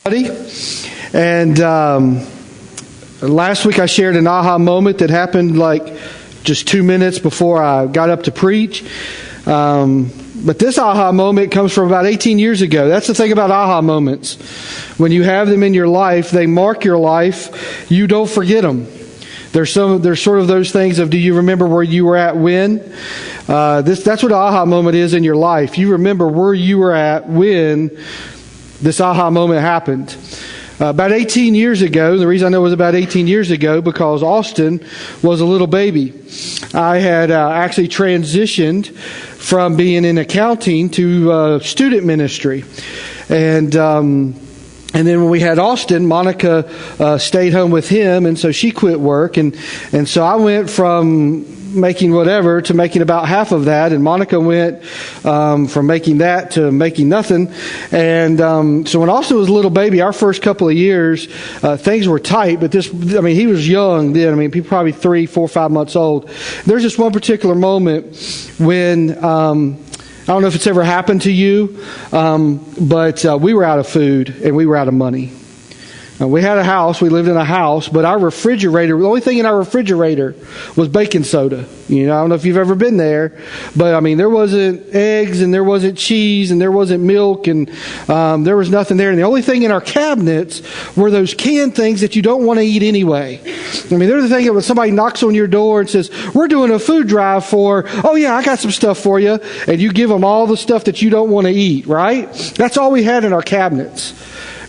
And last week I shared an aha moment that happened like just 2 minutes before I got up to preach. But this aha moment comes from about 18 years ago. That's the thing about aha moments. When you have them in your life, they mark your life. You don't forget them. There's sort of those things of, do you remember where you were at when? That's what an aha moment is in your life. You remember where you were at when this aha moment happened. About 18 years ago, the reason I know it was about 18 years ago, because Austin was a little baby. I had actually transitioned from being in accounting to student ministry. And then when we had Austin, Monica stayed home with him, and so she quit work. And so I went from making whatever to making about half of that, and Monica went from making that to making nothing. And so when Austin was a little baby, our first couple of years, things were tight. But he was young then. He probably 3, 4, 5 months old. There's just one particular moment when I don't know if it's ever happened to you, but we were out of food and we were out of money. We had a house, we lived in a house, but our refrigerator, the only thing in our refrigerator was baking soda. I don't know if you've ever been there, but there wasn't eggs and there wasn't cheese and there wasn't milk and there was nothing there. And the only thing in our cabinets were those canned things that you don't want to eat anyway. They're the thing that when somebody knocks on your door and says, we're doing a food drive for, oh yeah, I got some stuff for you. And you give them all the stuff that you don't want to eat, right? That's all we had in our cabinets.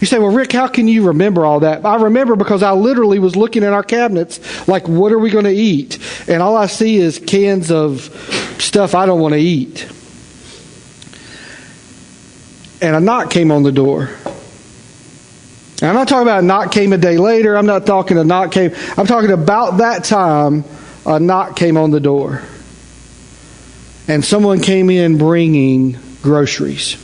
You say, well, Rick, how can you remember all that? I remember because I literally was looking at our cabinets like, what are we going to eat? And all I see is cans of stuff I don't want to eat. And a knock came on the door. And I'm not talking about a knock came a day later. I'm not talking a knock came. I'm talking about that time a knock came on the door. And someone came in bringing groceries.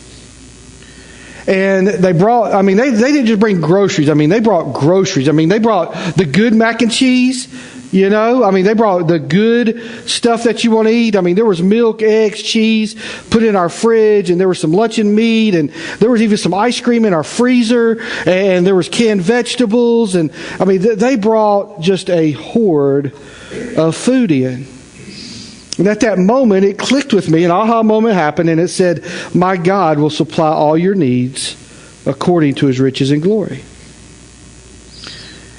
And they brought, they didn't just bring groceries. They brought groceries. They brought the good mac and cheese, they brought the good stuff that you want to eat. There was milk, eggs, cheese put in our fridge, and there was some luncheon meat, and there was even some ice cream in our freezer, and there was canned vegetables. And, they brought just a hoard of food in. And at that moment, it clicked with me. An aha moment happened, and it said, my God will supply all your needs according to His riches and glory.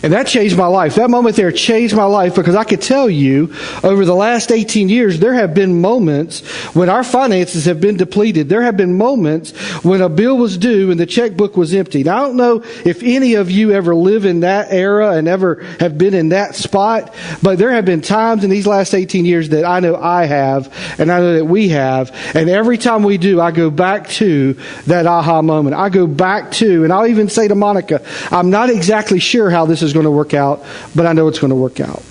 And that changed my life. That moment there changed my life, because I could tell you over the last 18 years, there have been moments when our finances have been depleted. There have been moments when a bill was due and the checkbook was empty. Now, I don't know if any of you ever live in that era and ever have been in that spot, but there have been times in these last 18 years that I know I have, and I know that we have. And every time we do, I go back to that aha moment. I go back to, and I'll even say to Monica, I'm not exactly sure how this is going to work out, but I know it's going to work out.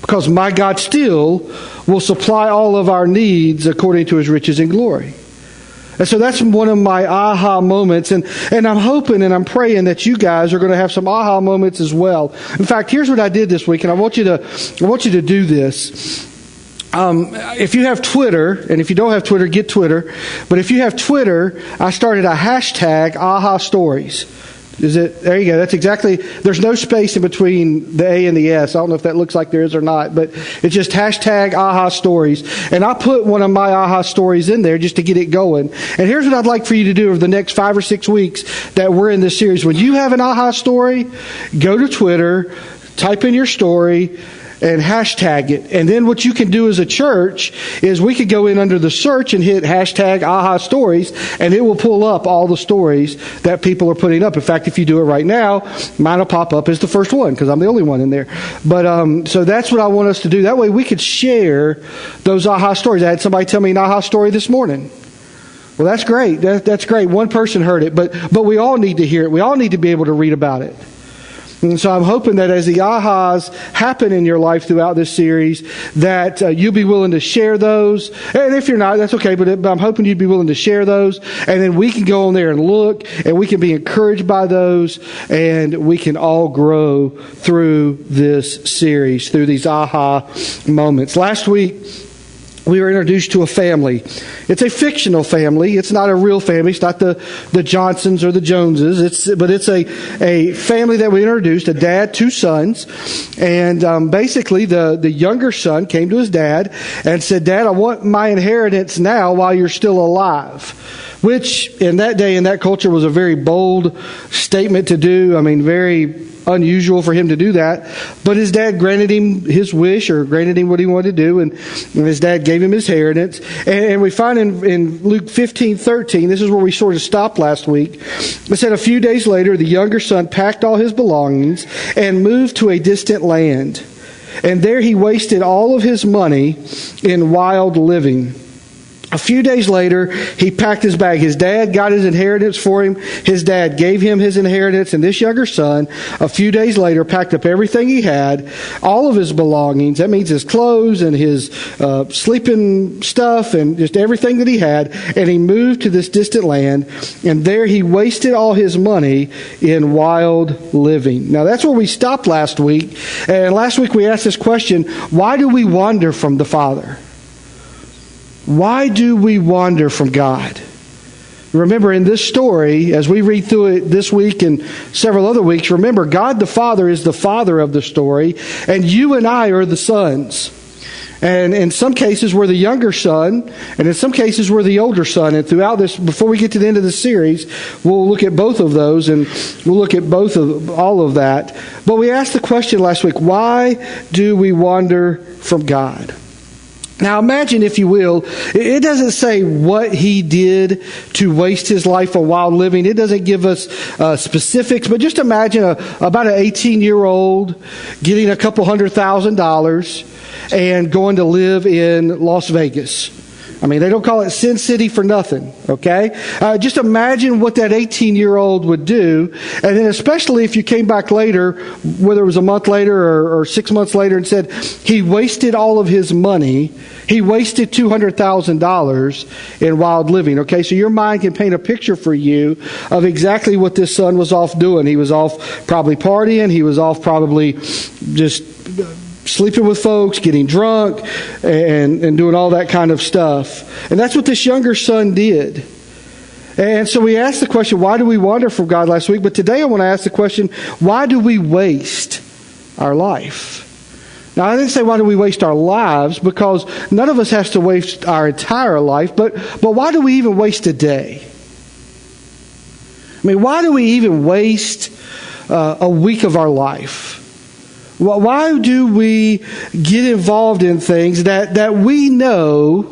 Because my God still will supply all of our needs according to His riches and glory. And so that's one of my aha moments. And I'm hoping and I'm praying that you guys are going to have some aha moments as well. In fact, here's what I did this week, and I want you to do this. If you have Twitter, and if you don't have Twitter, get Twitter. But if you have Twitter, I started a hashtag aha stories. There you go. That's exactly, there's no space in between the A and the S. I don't know if that looks like there is or not, but it's just hashtag aha stories. And I put one of my aha stories in there just to get it going. And here's what I'd like for you to do over the next 5 or 6 weeks that we're in this series. When you have an aha story, go to Twitter, type in your story, and hashtag it. And then what you can do as a church is we could go in under the search and hit hashtag aha stories, and it will pull up all the stories that people are putting up. In fact, if you do it right now, mine will pop up as the first one because I'm the only one in there. But so that's what I want us to do. That way we could share those aha stories. I had somebody tell me an aha story this morning. Well, that's great. That's great. One person heard it, but we all need to hear it. We all need to be able to read about it. And so I'm hoping that as the ahas happen in your life throughout this series, that you'll be willing to share those. And if you're not, that's okay. But I'm hoping you'd be willing to share those. And then we can go on there and look, and we can be encouraged by those, and we can all grow through this series, through these aha moments. Last week, we were introduced to a family. It's a fictional family. It's not a real family. It's not the Johnsons or the Joneses. But it's a family that we introduced, a dad, two sons. And basically the younger son came to his dad and said, "Dad, I want my inheritance now while you're still alive." Which in that day, in that culture, was a very bold statement to do. I mean, very unusual for him to do that. But his dad granted him his wish, or granted him what he wanted to do, and his dad gave him his inheritance. And we find in Luke 15:13, this is where we sort of stopped last week. It said, "A few days later, the younger son packed all his belongings and moved to a distant land. And there he wasted all of his money in wild living." A few days later, he packed his bag. His dad got his inheritance for him. His dad gave him his inheritance. And this younger son, a few days later, packed up everything he had, all of his belongings. That means his clothes and his sleeping stuff and just everything that he had. And he moved to this distant land. And there he wasted all his money in wild living. Now, that's where we stopped last week. And last week we asked this question: why do we wander from the Father? Why do we wander from God? Remember, in this story, as we read through it this week and several other weeks, remember, God the Father is the father of the story, and you and I are the sons. And in some cases, we're the younger son, and in some cases, we're the older son. And throughout this, before we get to the end of the series, we'll look at both of those, and we'll look at all of that. But we asked the question last week: why do we wander from God? Now imagine, if you will, it doesn't say what he did to waste his life on wild living. It doesn't give us specifics, but just imagine about an 18-year-old getting a couple $100,000 and going to live in Las Vegas. I mean, they don't call it Sin City for nothing, okay? Just imagine what that 18-year-old would do. And then especially if you came back later, whether it was a month later or 6 months later, and said he wasted all of his money. He wasted $200,000 in wild living, okay? So your mind can paint a picture for you of exactly what this son was off doing. He was off probably partying. He was off probably just sleeping with folks, getting drunk, and doing all that kind of stuff. And that's what this younger son did. And so we asked the question, why do we wander from God last week? But today I want to ask the question, why do we waste our life? Now, I didn't say why do we waste our lives, because none of us has to waste our entire life, but why do we even waste a day? I mean, why do we even waste a week of our life? Why do we get involved in things that we know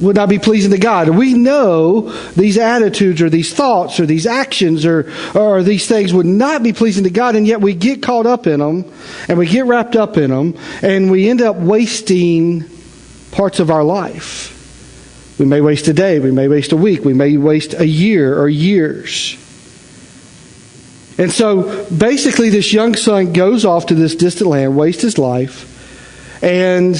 would not be pleasing to God? We know these attitudes or these thoughts or these actions or these things would not be pleasing to God, and yet we get caught up in them and we get wrapped up in them, and we end up wasting parts of our life. We may waste a day, we may waste a week, we may waste a year or years. And so basically this young son goes off to this distant land, wastes his life, and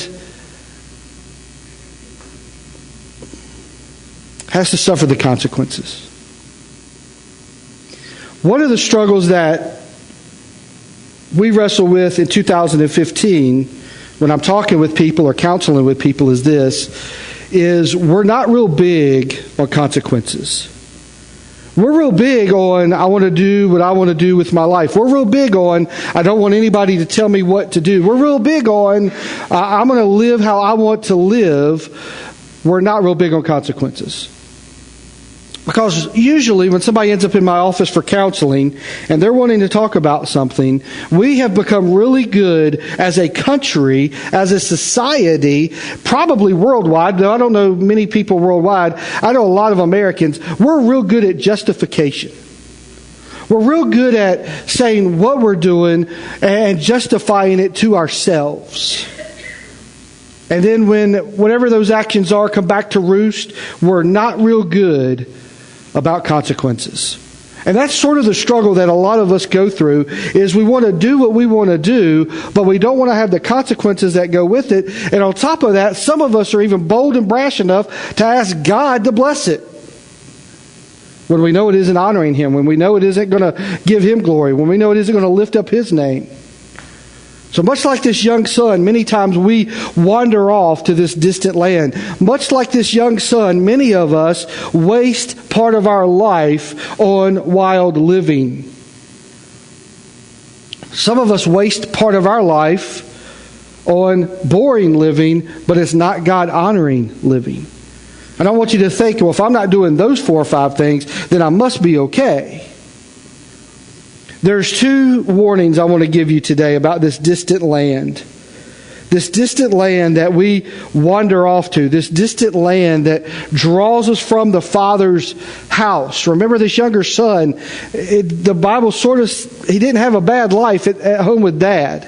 has to suffer the consequences. One of the struggles that we wrestle with in 2015 when I'm talking with people or counseling with people is this, is we're not real big on consequences. We're real big on, I want to do what I want to do with my life. We're real big on, I don't want anybody to tell me what to do. We're real big on, I'm going to live how I want to live. We're not real big on consequences. Because usually when somebody ends up in my office for counseling and they're wanting to talk about something, we have become really good as a country, as a society, probably worldwide, though I don't know many people worldwide. I know a lot of Americans. We're real good at justification. We're real good at saying what we're doing and justifying it to ourselves. And then when whatever those actions are come back to roost, we're not real good about consequences. And that's sort of the struggle that a lot of us go through, is we want to do what we want to do, but we don't want to have the consequences that go with it. And on top of that, some of us are even bold and brash enough to ask God to bless it, when we know it isn't honoring Him, when we know it isn't going to give Him glory, when we know it isn't going to lift up His name. So much like this young son, many times we wander off to this distant land. Much like this young son, many of us waste part of our life on wild living. Some of us waste part of our life on boring living, but it's not God-honoring living. I don't want you to think, well, if I'm not doing those 4 or 5 things, then I must be okay. There's 2 warnings I want to give you today about this distant land. This distant land that we wander off to. This distant land that draws us from the Father's house. Remember this younger son, the Bible he didn't have a bad life at home with Dad.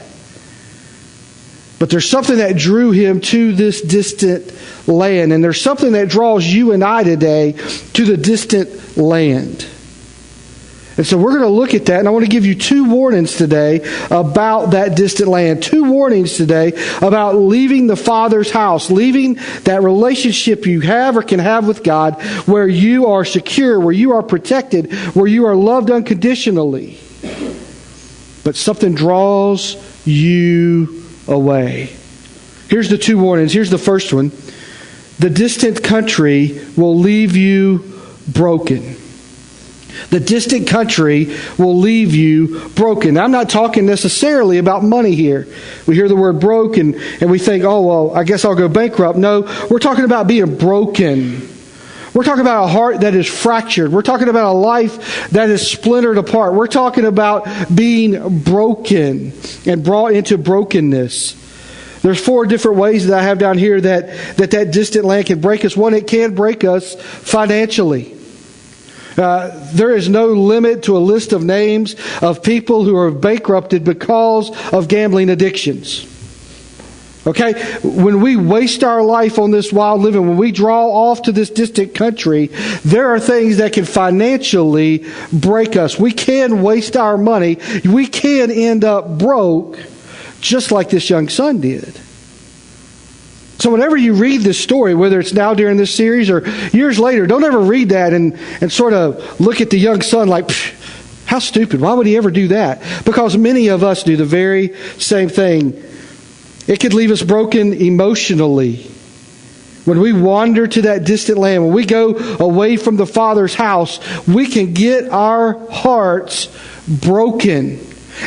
But there's something that drew him to this distant land. And there's something that draws you and I today to the distant land. And so we're going to look at that, and I want to give you 2 warnings today about that distant land. 2 warnings today about leaving the Father's house, leaving that relationship you have or can have with God where you are secure, where you are protected, where you are loved unconditionally. But something draws you away. Here's the 2 warnings. Here's the first one. The distant country will leave you broken. The distant country will leave you broken. Now, I'm not talking necessarily about money here. We hear the word broken and we think, oh, well, I guess I'll go bankrupt. No, we're talking about being broken. We're talking about a heart that is fractured. We're talking about a life that is splintered apart. We're talking about being broken and brought into brokenness. There's 4 different ways that I have down here that distant land can break us. One, it can break us financially. There is no limit to a list of names of people who are bankrupted because of gambling addictions. Okay? When we waste our life on this wild living, when we draw off to this distant country, there are things that can financially break us. We can waste our money. We can end up broke, just like this young son did. So whenever you read this story, whether it's now during this series or years later, don't ever read that and sort of look at the young son like, how stupid. Why would he ever do that? Because many of us do the very same thing. It could leave us broken emotionally. When we wander to that distant land, when we go away from the Father's house, we can get our hearts broken.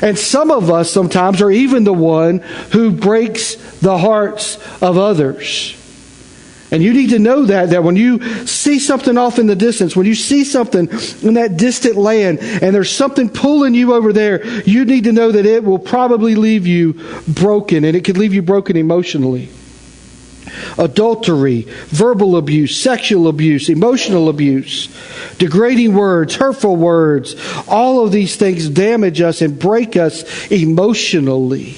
And some of us sometimes are even the one who breaks the hearts of others. And you need to know that when you see something off in the distance, when you see something in that distant land, and there's something pulling you over there, you need to know that it will probably leave you broken, and it could leave you broken emotionally. Adultery, verbal abuse, sexual abuse, emotional abuse, degrading words, hurtful words, all of these things damage us and break us emotionally.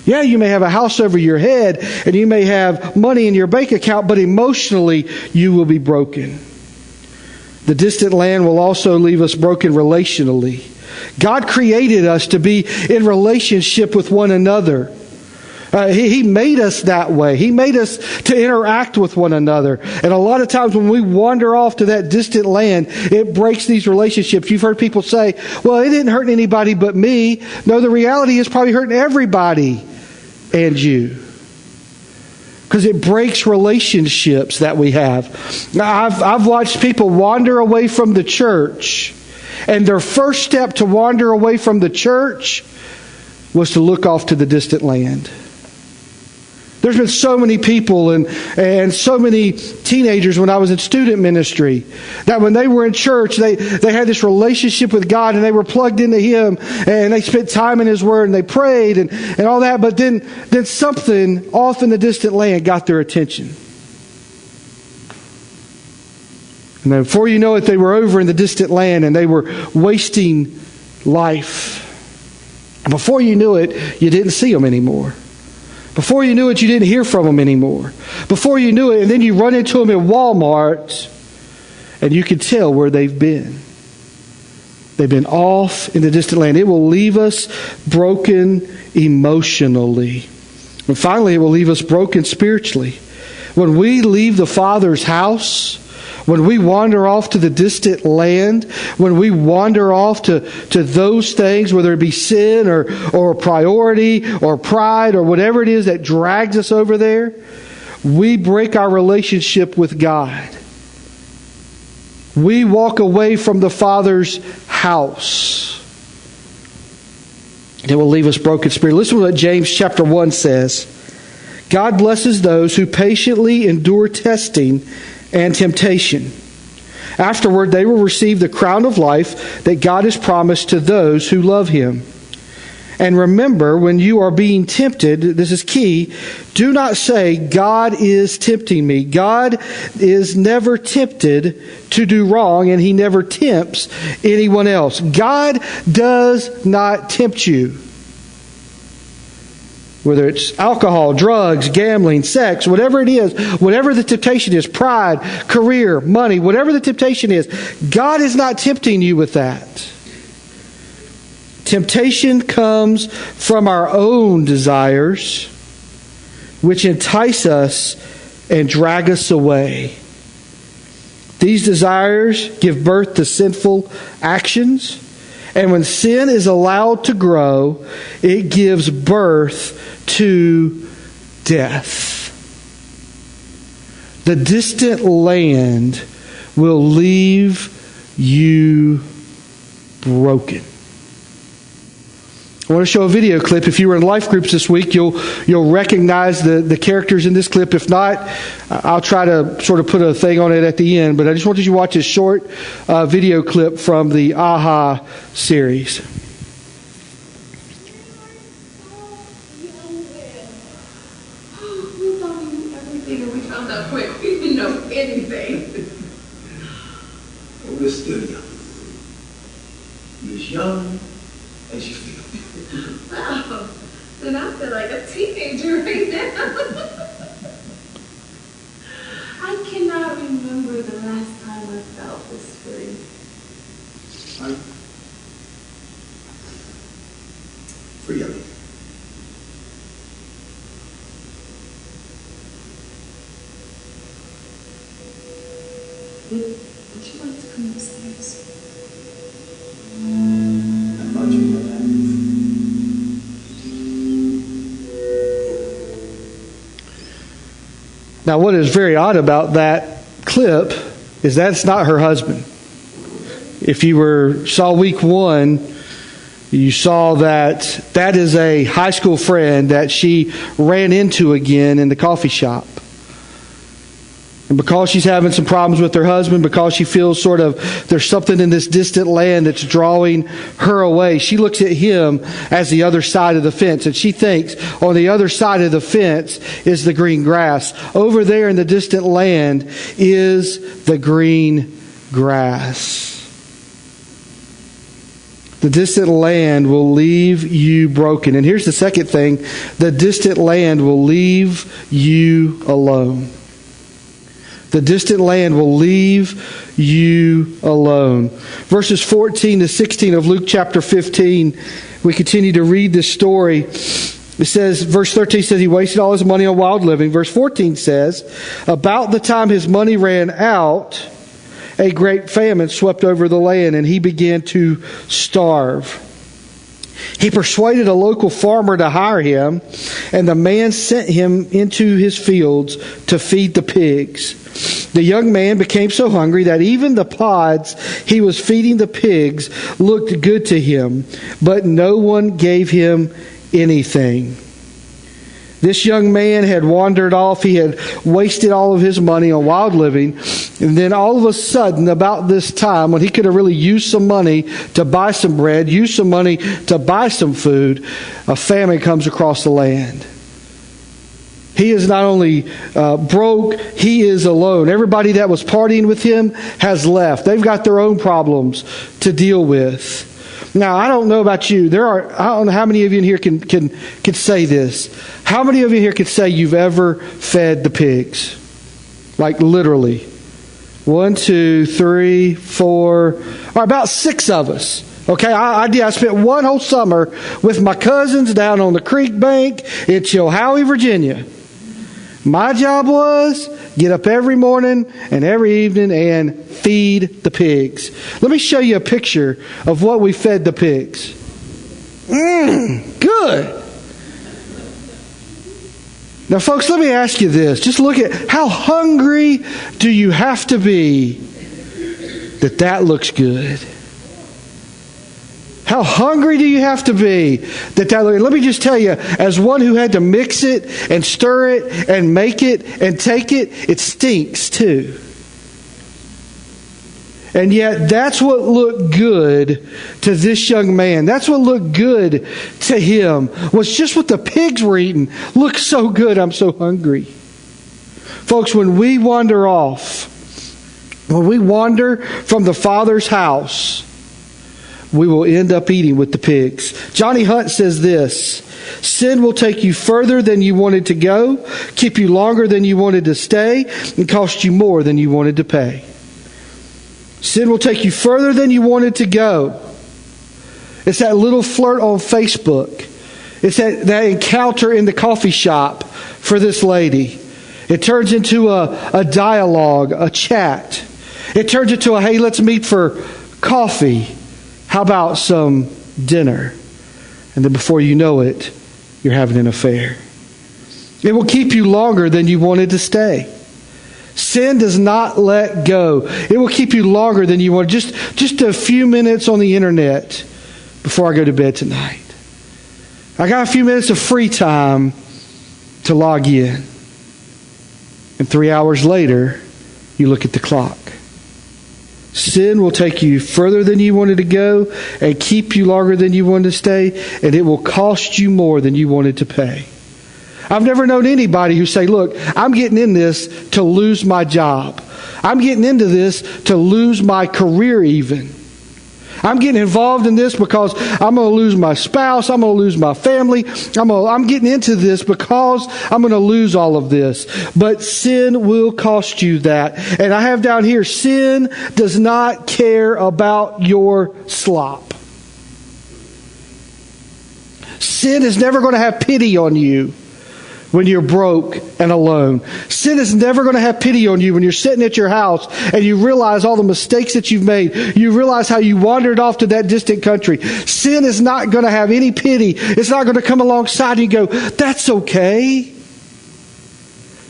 Yeah, you may have a house over your head and you may have money in your bank account, but emotionally you will be broken. The distant land will also leave us broken relationally. God created us to be in relationship with one another. He made us that way. He made us to interact with one another. And a lot of times when we wander off to that distant land, it breaks these relationships. You've heard people say, well, it didn't hurt anybody but me. No, the reality is probably hurting everybody and you. Because it breaks relationships that we have. Now, I've watched people wander away from the church. And their first step to wander away from the church was to look off to the distant land. There's been so many people and so many teenagers when I was in student ministry that when they were in church, they had this relationship with God and they were plugged into Him and they spent time in His Word and they prayed and all that. But then something off in the distant land got their attention. And then before you know it, they were over in the distant land and they were wasting life. Before you knew it, you didn't see them anymore. Before you knew it, you didn't hear from them anymore. Before you knew it, and then you run into them in Walmart, and you can tell where they've been. They've been off in the distant land. It will leave us broken emotionally. And finally, it will leave us broken spiritually. When we leave the Father's house, When we wander off to the distant land, when we wander off to those things, whether it be sin or priority or pride or whatever it is that drags us over there, we break our relationship with God. We walk away from the Father's house. And it will leave us broken spirit. Listen to what James chapter 1 says. God blesses those who patiently endure testing and temptation. Afterward, they will receive the crown of life that God has promised to those who love Him. And remember, when you are being tempted, this is key, do not say, God is tempting me. God is never tempted to do wrong, and He never tempts anyone else. God does not tempt you. Whether it's alcohol, drugs, gambling, sex, whatever it is, whatever the temptation is, pride, career, money, whatever the temptation is, God is not tempting you with that. Temptation comes from our own desires, which entice us and drag us away. These desires give birth to sinful actions, and when sin is allowed to grow, it gives birth to death. The distant land will leave you broken. I want to show a video clip. If you were in life groups this week, you'll recognize the characters in this clip. If not, I'll try to sort of put a thing on it at the end. But I just want you to watch this short video clip from the AHA series. We thought we knew everything, and we found out quick. We didn't know anything. Well, we're still young. You're as young as you feel. Wow. Then I feel like a teenager right now. I cannot remember the last time I felt this free. Free of it. Would you like to come upstairs? I thought you were that. Now, what is very odd about that clip is that's not her husband. If you saw week 1, you saw that is a high school friend that she ran into again in the coffee shop. And because she's having some problems with her husband, because she feels sort of there's something in this distant land that's drawing her away, she looks at him as the other side of the fence. And she thinks on the other side of the fence is the green grass. Over there in the distant land is the green grass. The distant land will leave you broken. And here's the second thing. The distant land will leave you alone. The distant land will leave you alone. Verses 14 to 16 of Luke chapter 15, we continue to read this story. It says, verse 13 says he wasted all his money on wild living. Verse 14 says, about the time his money ran out, a great famine swept over the land and he began to starve. He persuaded a local farmer to hire him, and the man sent him into his fields to feed the pigs. The young man became so hungry that even the pods he was feeding the pigs looked good to him, but no one gave him anything. This young man had wandered off. He had wasted all of his money on wild living. And then all of a sudden, about this time, when he could have really used some money to buy some bread, used some money to buy some food, a famine comes across the land. He is not only broke, he is alone. Everybody that was partying with him has left. They've got their own problems to deal with. Now, I don't know about you. I don't know how many of you in here can say this. How many of you here can say you've ever fed the pigs? Like literally. 1, 2, 3, 4, or about 6 of us. Okay, I did. I spent one whole summer with my cousins down on the creek bank in Chilhowie, Virginia. My job was get up every morning and every evening and feed the pigs. Let me show you a picture of what we fed the pigs. Good. Now, folks, let me ask you this. Just look at how hungry do you have to be that looks good? How hungry do you have to be that looks? Let me just tell you, as one who had to mix it and stir it and make it and take it, it stinks too. And yet, that's what looked good to this young man. That's what looked good to him. Was just what the pigs were eating. Looked so good, I'm so hungry. Folks, when we wander off, when we wander from the Father's house, we will end up eating with the pigs. Johnny Hunt says this: sin will take you further than you wanted to go, keep you longer than you wanted to stay, and cost you more than you wanted to pay. Sin will take you further than you wanted to go. It's that little flirt on Facebook. It's that encounter in the coffee shop for this lady. It turns into a dialogue, a chat. It turns into a, hey, let's meet for coffee. How about some dinner? And then before you know it, you're having an affair. It will keep you longer than you wanted to stay. Sin does not let go. It will keep you longer than you want. Just a few minutes on the internet before I go to bed tonight. I got a few minutes of free time to log in. And 3 hours later, you look at the clock. Sin will take you further than you wanted to go and keep you longer than you wanted to stay, and it will cost you more than you wanted to pay. I've never known anybody who say, look, I'm getting in this to lose my job. I'm getting into this to lose my career even. I'm getting involved in this because I'm going to lose my spouse. I'm going to lose my family. I'm getting into this because I'm going to lose all of this. But sin will cost you that. And I have down here, sin does not care about your slop. Sin is never going to have pity on you when you're broke and alone. Sin is never going to have pity on you when you're sitting at your house and you realize all the mistakes that you've made. You realize how you wandered off to that distant country. Sin is not going to have any pity. It's not going to come alongside you and go, that's okay.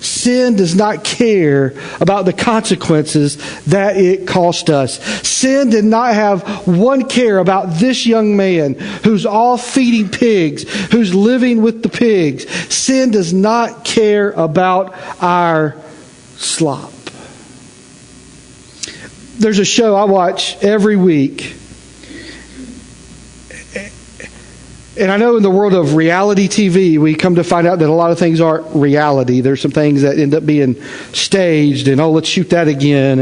Sin does not care about the consequences that it cost us. Sin did not have one care about this young man who's off feeding pigs, who's living with the pigs. Sin does not care about our slop. There's a show I watch every week. And I know in the world of reality TV, we come to find out that a lot of things aren't reality. There's some things that end up being staged and, let's shoot that again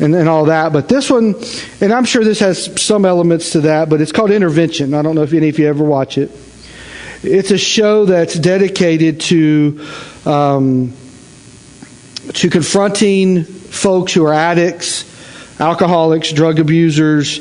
and all that. But this one, and I'm sure this has some elements to that, but it's called Intervention. I don't know if any of you ever watch it. It's a show that's dedicated to confronting folks who are addicts, alcoholics, drug abusers,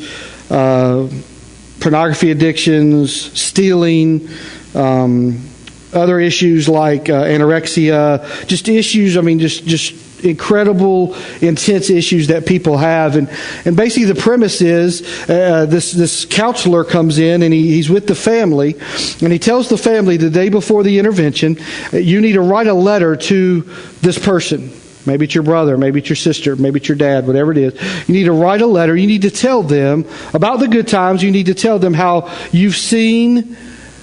pornography addictions, stealing, other issues like anorexia, just issues, just incredible, intense issues that people have. And basically the premise is this counselor comes in and he's with the family, and he tells the family the day before the intervention, you need to write a letter to this person. Maybe it's your brother, maybe it's your sister, maybe it's your dad, whatever it is. You need to write a letter. You need to tell them about the good times. You need to tell them how you've seen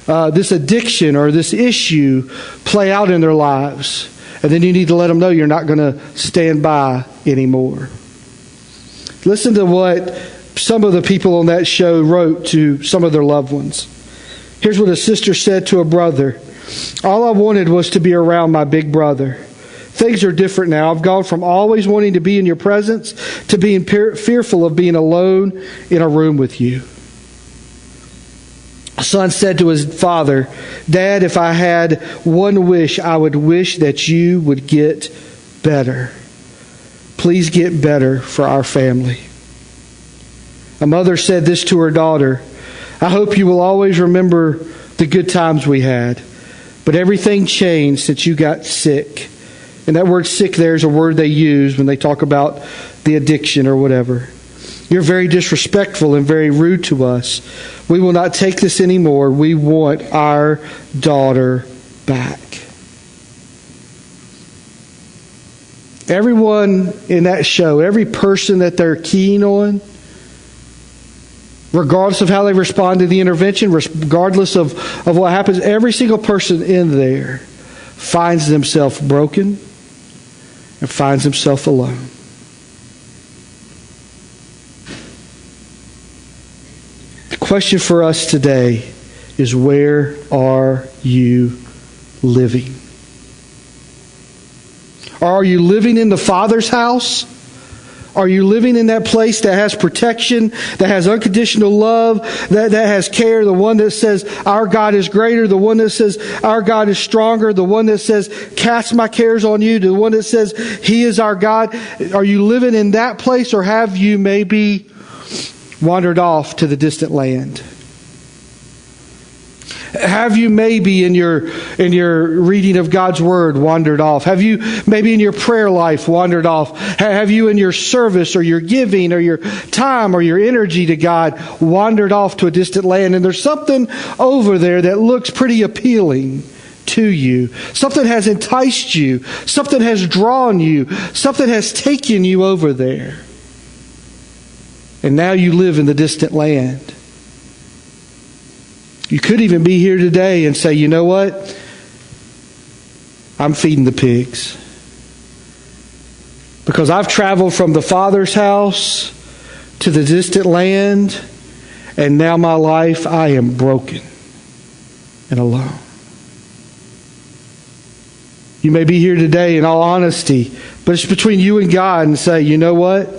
this addiction or this issue play out in their lives. And then you need to let them know you're not going to stand by anymore. Listen to what some of the people on that show wrote to some of their loved ones. Here's what a sister said to a brother. All I wanted was to be around my big brother. Things are different now. I've gone from always wanting to be in your presence to being fearful of being alone in a room with you. A son said to his father, Dad, if I had one wish, I would wish that you would get better. Please get better for our family. A mother said this to her daughter, I hope you will always remember the good times we had, but everything changed since you got sick. And that word sick there is a word they use when they talk about the addiction or whatever. You're very disrespectful and very rude to us. We will not take this anymore. We want our daughter back. Everyone in that show, every person that they're keen on, regardless of how they respond to the intervention, regardless of what happens, every single person in there finds themselves broken and finds himself alone. The question for us today is, where are you living? Are you living in the Father's house? Are you living in that place that has protection, that has unconditional love, that has care, the one that says our God is greater, the one that says our God is stronger, the one that says cast my cares on you, the one that says He is our God? Are you living in that place, or have you maybe wandered off to the distant land? Have you maybe in your reading of God's Word wandered off? Have you maybe in your prayer life wandered off? Have you in your service or your giving or your time or your energy to God wandered off to a distant land? And there's something over there that looks pretty appealing to you. Something has enticed you. Something has drawn you. Something has taken you over there. And now you live in the distant land. You could even be here today and say, you know what? I'm feeding the pigs. Because I've traveled from the Father's house to the distant land, and now my life, I am broken and alone. You may be here today in all honesty, but it's between you and God, and say, you know what?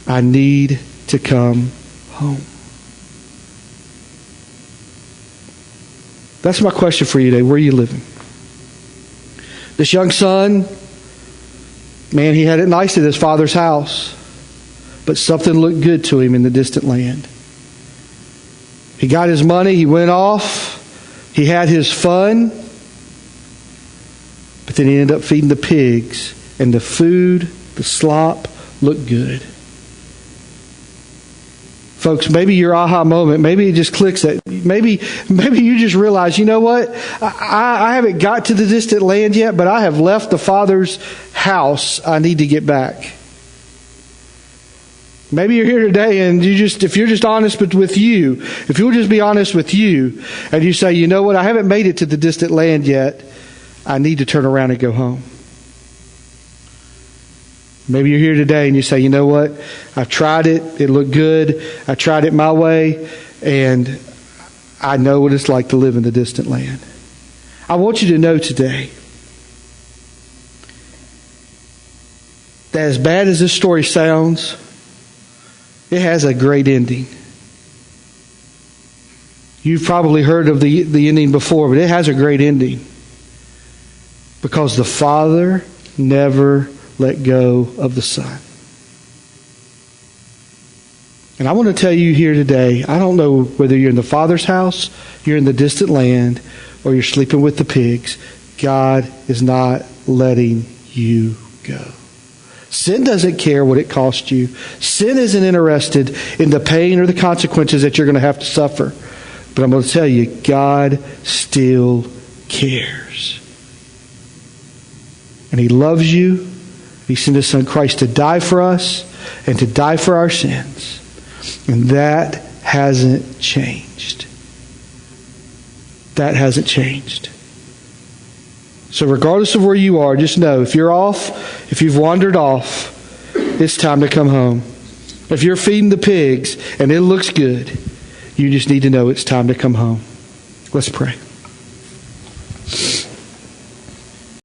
I need to come home. That's my question for you today. Where are you living? This young son, man, he had it nice at his father's house, but something looked good to him in the distant land. He got his money, he went off, he had his fun, but then he ended up feeding the pigs, and the food, the slop, looked good. Folks, maybe your aha moment, maybe it just clicks that. Maybe you just realize, you know what? I haven't got to the distant land yet, but I have left the Father's house. I need to get back. Maybe you're here today and if you're just honest with you, if you'll just be honest with you, and you say, you know what? I haven't made it to the distant land yet. I need to turn around and go home. Maybe you're here today and you say, you know what? I've tried it. It looked good. I tried it my way. And I know what it's like to live in the distant land. I want you to know today that as bad as this story sounds, it has a great ending. You've probably heard of the ending before, but it has a great ending. Because the Father never let go of the Son. And I want to tell you here today, I don't know whether you're in the Father's house, you're in the distant land, or you're sleeping with the pigs. God is not letting you go. Sin doesn't care what it costs you. Sin isn't interested in the pain or the consequences that you're going to have to suffer. But I'm going to tell you, God still cares. And He loves you. He sent His Son Christ to die for us and to die for our sins. And that hasn't changed. That hasn't changed. So regardless of where you are, just know, if you're off, if you've wandered off, it's time to come home. If you're feeding the pigs and it looks good, you just need to know it's time to come home. Let's pray.